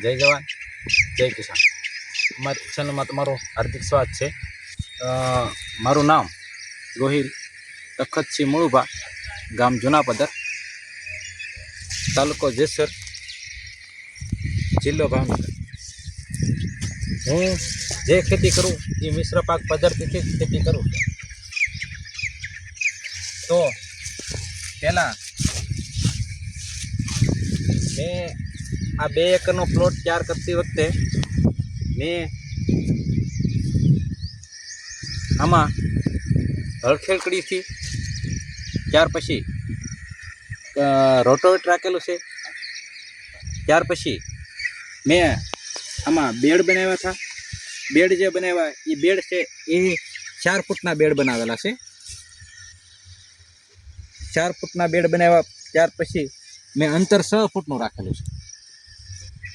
જય જવાન જય કિસાન. અમારી ચેનલમાં તમારું હાર્દિક સ્વાગત છે. મારું નામ ગોહિલ તખતસિંહ મુળુભા, ગામ જૂનાપદર, તાલુકો જેસર, જિલ્લો ભાવનગર. હું જે ખેતી કરું એ મિશ્ર પાક પદ્ધતિથી જ ખેતી કરું છું. તો પહેલાં મેં આ 2 એકરનો પ્લોટ તૈયાર કરતી વખતે મેં આમાં હળખેળ કરીથી, ત્યાર પછી રોટોવેટર રાખેલું છે. ત્યાર પછી મેં આમાં બેડ બનાવ્યા હતા. બેડ જે બનાવ્યા એ બેડ છે એ 4 ફૂટના બેડ બનાવેલા છે. 4 ફૂટના બેડ બનાવ્યા. ત્યાર પછી મેં અંતર 6 ફૂટનું રાખેલું છે.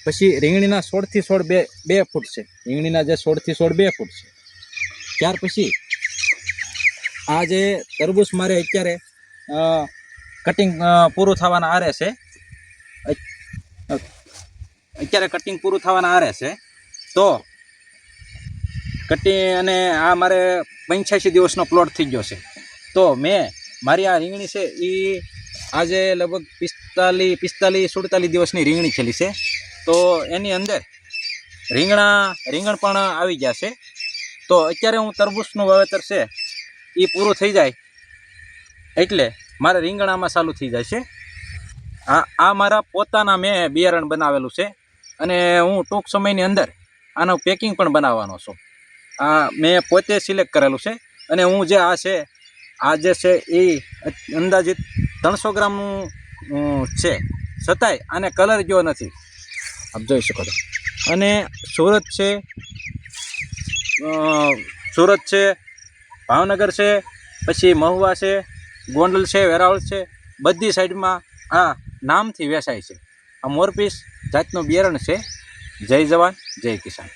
પછી રીંગણીના 16 થી 16 2 ફૂટ છે. રીંગણીના જે 16 થી 16 2 ફૂટ છે. ત્યાર પછી આ જે તરબૂચ મારે અત્યારે કટિંગ પૂરું થવાના આરે છે. અત્યારે કટિંગ પૂરું થવાના આરે છે. તો કટિંગ અને આ મારે 85 દિવસનો પ્લોટ થઈ ગયો છે. તો મેં મારી આ રીંગણી છે એ આજે લગભગ 45-47 દિવસની રીંગણી ખેલી છે. તો એની અંદર રીંગણ પણ આવી ગયા છે. તો અત્યારે હું તરબૂચનું વાવેતર છે એ પૂરું થઈ જાય એટલે મારે રીંગણામાં ચાલુ થઈ જાય છે. આ મારા પોતાના મેં બિયારણ બનાવેલું છે અને હું ટૂંક સમયની અંદર આનું પેકિંગ પણ બનાવવાનો છું. આ મેં પોતે સિલેક્ટ કરેલું છે. અને હું જે જે છે એ અંદાજિત 300 ગ્રામનું છે, છતાંય આને કલર ગયો નથી, આપ જોઈ શકો છો. અને સુરત છે, ભાવનગર છે, પછી મહુવા છે, ગોંડલ છે, વેરાવળ છે, બધી સાઈડમાં આ નામથી વેચાય છે. આ મોરપીસ જાતનું બિયારણ છે. જય જવાન જય કિસાન.